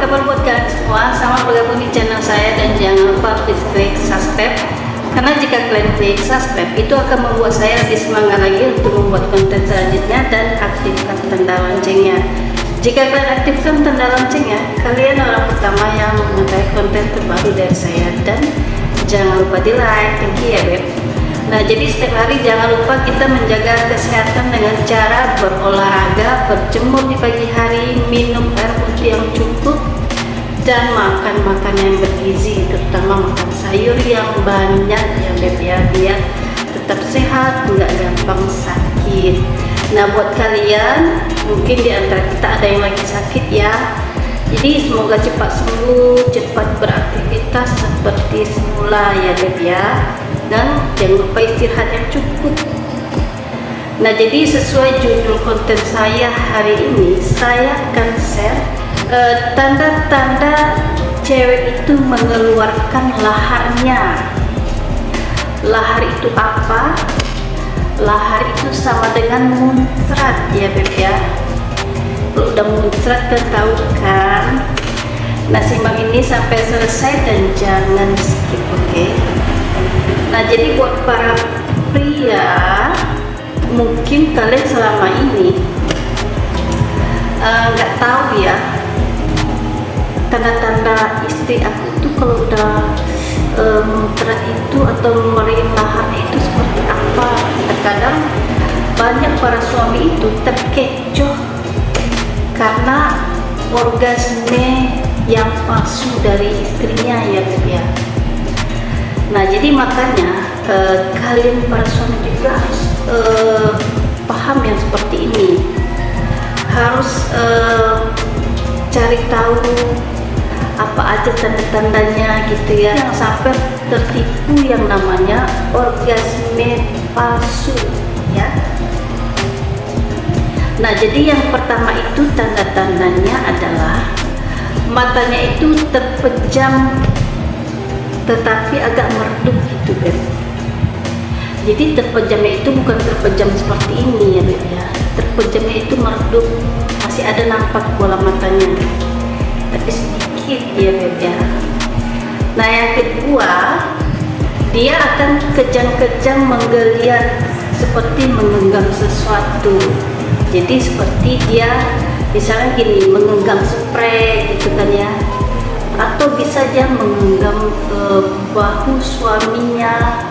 kabar buat kalian semua? Selamat bergabung di channel saya dan jangan lupa please klik subscribe. Karena jika kalian klik subscribe itu akan membuat saya lebih semangat lagi untuk membuat konten selanjutnya dan aktifkan tanda loncengnya. Jika kalian aktifkan tanda loncengnya, kalian orang pertama yang mengetahui konten terbaru dari saya. Dan jangan lupa di like, thank you ya beb. Nah, jadi setiap hari jangan lupa kita menjaga kesehatan dengan cara berolahraga, berjemur di pagi hari, minum air putih yang cukup, dan makan makanan yang bergizi, terutama makan sayur yang banyak ya beb ya, biar tetap sehat, nggak gampang sakit. Nah, buat kalian mungkin di antara kita ada yang lagi sakit ya, jadi semoga cepat sembuh, cepat beraktivitas seperti semula ya beb ya. Dan jangan lupa istirahat yang cukup. Nah, jadi sesuai judul konten saya hari ini, saya akan share tanda-tanda cewek itu mengeluarkan laharnya. Lahar itu apa? Lahar itu sama dengan muncrat ya beb ya. Kalau udah muncrat kan tahu kan. Nah, simak ini sampai selesai dan jangan skip, oke? Nah, jadi buat para pria, mungkin kalian selama ini nggak tahu ya tanda-tanda istri aku itu kalau udah muncrat itu atau meriang lahar itu seperti apa. Terkadang banyak para suami itu terkecoh karena orgasme yang palsu dari istrinya ya ya. Nah, jadi makanya kalian para suami juga harus paham yang seperti ini, harus cari tahu apa aja tanda-tandanya gitu ya, jangan sampai tertipu yang namanya orgasme palsu ya. Nah, jadi yang pertama itu tanda-tandanya adalah matanya itu terpejam tetapi agak meredup gitu beb. Jadi terpejamnya itu bukan terpejam seperti ini ya beb ya. Terpejamnya itu meredup, masih ada nampak bola matanya, tapi sedikit ya beb ya. Nah, yang kedua, dia akan kejang-kejang menggeliat seperti menggenggam sesuatu. Jadi seperti dia misalnya gini, menggenggam spray gitu kan ya, atau bisa dia menggenggam bahu suaminya,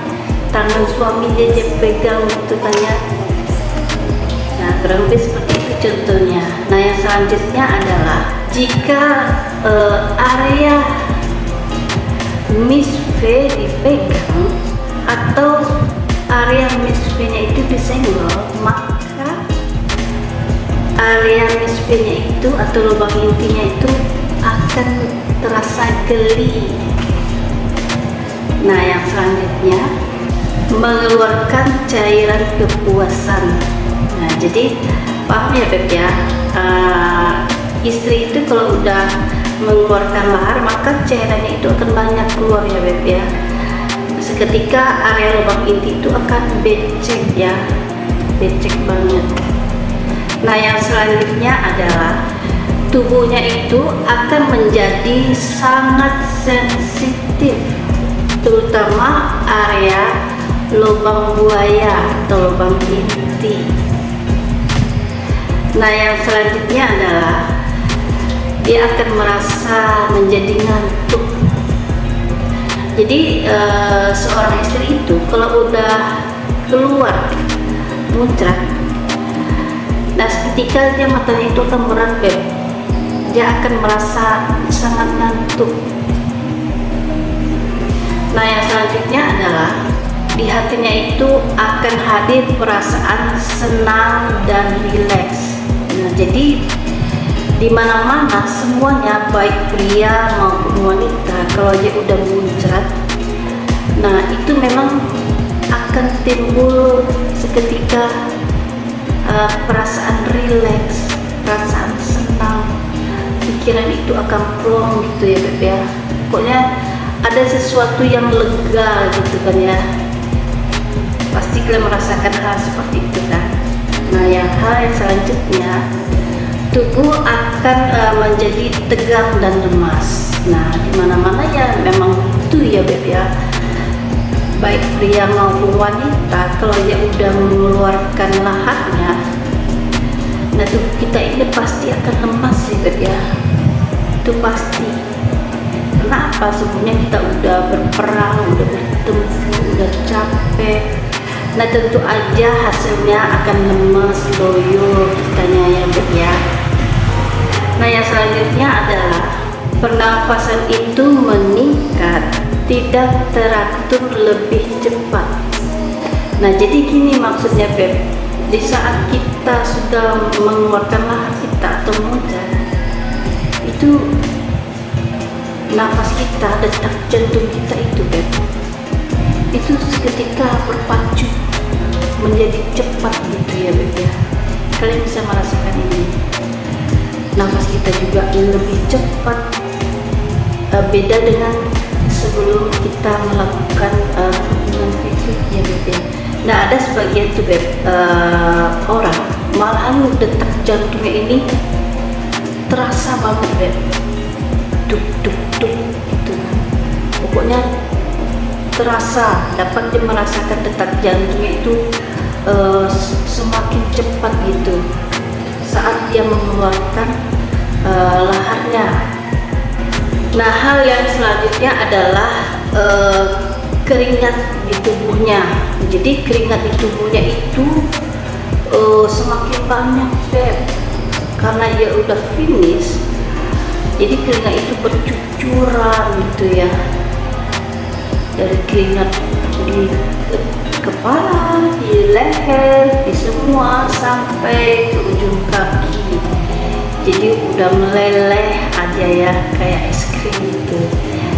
tangan suami dia pegang gitu kan ya. Nah, kurang lebih seperti itu contohnya. Nah, yang selanjutnya adalah jika area misve dipegang atau area misve-nya itu disenggol, maka area misve-nya itu atau lubang intinya itu akan terasa geli. Nah, yang selanjutnya mengeluarkan cairan kepuasan. Nah, jadi paham ya beb ya, istri itu kalau udah mengeluarkan lahar maka cairannya itu akan banyak keluar ya beb ya. Seketika area lubang inti itu akan becek ya, becek banget. Nah, yang selanjutnya adalah tubuhnya itu akan menjadi sangat sensitif, terutama area lubang buaya atau lubang inti. Nah, yang selanjutnya adalah dia akan merasa menjadi ngantuk. Jadi seorang istri itu kalau udah keluar muncrat, nah seketika dia matanya itu akan merembet, dia akan merasa sangat ngantuk. Nah, yang selanjutnya adalah di hatinya itu akan hadir perasaan senang dan rileks. Nah, jadi di mana-mana semuanya, baik pria maupun wanita, kalau dia udah muncrat, nah itu memang akan timbul seketika perasaan rileks, perasaan senang, pikiran itu akan plong gitu ya beb ya. Pokoknya ada sesuatu yang lega gitu kan ya. Pasti kalian merasakan hal seperti itu kan. Nah, hal yang selanjutnya tubuh akan menjadi tegang dan lemas. Nah, dimana-mana ya memang itu ya Beb ya, baik pria maupun wanita, kalau dia udah mengeluarkan laharnya, nah tubuh kita ini pasti akan lemas ya Beb ya, itu pasti. Kenapa? Sebelumnya kita udah berperang, udah bertempur, udah capek. Nah tentu aja hasilnya akan lemas, loyo kitanya ya Beb ya. Nah yang selanjutnya adalah pernafasan itu meningkat, tidak teratur, lebih cepat. Nah jadi gini maksudnya Beb, di saat kita sudah mengeluarkan lahar kita atau muncar, itu nafas kita, detak jantung kita itu Beb, itu seketika berpacu menjadi cepat gitu ya Beb ya. Kalian bisa merasakan ini, nafas kita juga lebih cepat, beda dengan sebelum kita melakukan hubungan fisik ya Beb ya. Nah ada sebagian tuh Beb, orang malahan detak jantungnya ini terasa banget Beb, duk duk duk gitu kan, pokoknya terasa, dapat dia merasakan detak jantungnya itu semakin cepat gitu saat dia mengeluarkan laharnya. Nah hal yang selanjutnya adalah keringat di tubuhnya. Jadi keringat di tubuhnya itu semakin banyak Beb, karena dia udah finish, jadi keringat itu bercucuran gitu ya, dari keringat di kepala, di leher, di semua sampai ke ujung kaki. Jadi udah meleleh aja ya, kayak es krim gitu.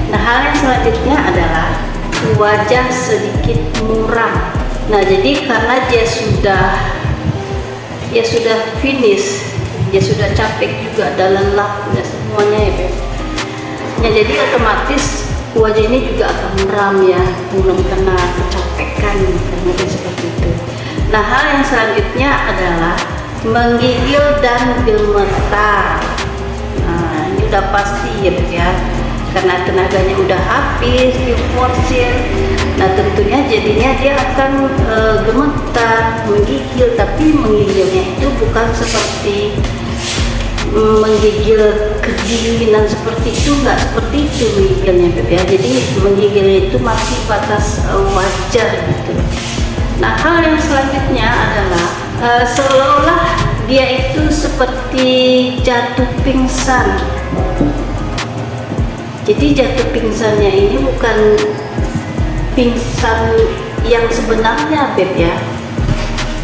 Nah hal yang selanjutnya adalah wajah sedikit muram. Nah jadi karena dia sudah finish, dia sudah capek juga, ada lelah, udah semuanya ya Beb. Nah jadi otomatis wajah ini juga akan muram ya, muram karena kecapekan, karena seperti itu. Nah hal yang selanjutnya adalah menggigil dan gemetar. Nah ini udah pasti ya Beb ya, karena tenaganya udah habis diforsir. Nah tentunya jadinya dia akan gemetar, menggigil, tapi menggigilnya itu bukan seperti menggigil kedinginan seperti itu, nggak seperti itu menggigilnya Beb ya. Jadi menggigilnya itu masih batas wajar gitu. Nah hal yang selanjutnya adalah seolah-olah dia itu seperti jatuh pingsan. Jadi jatuh pingsannya ini bukan pingsan yang sebenarnya Beb ya.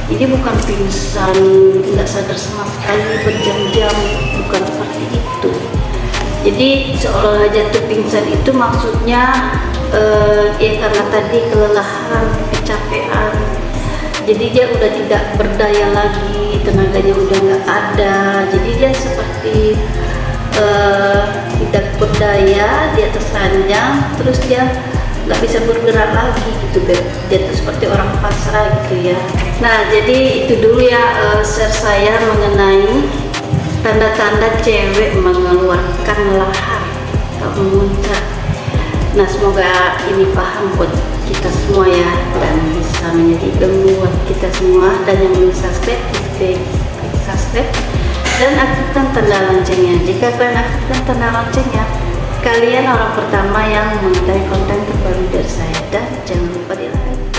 Ini bukan pingsan nggak sadar sama sekali berjam-jam, bukan seperti itu. Jadi seolah jatuh pingsan itu maksudnya ya karena tadi kelelahan, kecapean, jadi dia udah tidak berdaya lagi, tenaganya udah nggak ada, jadi dia seperti tidak berdaya, dia tersanjang, terus dia nggak bisa bergerak lagi gitu Beb. Dia tuh seperti orang pasrah gitu ya. Nah jadi itu dulu ya share saya mengenai tanda-tanda cewek mengeluarkan lahar atau memuncak. Nah semoga ini paham buat kita semua ya, dan bisa menjadi ilmu buat kita semua. Dan yang belum subscribe, klik subscribe dan aktifkan tanda loncengnya. Jika kalian aktifkan tanda loncengnya, kalian orang pertama yang mengetahui konten terbaru dari saya. Dan jangan lupa di like.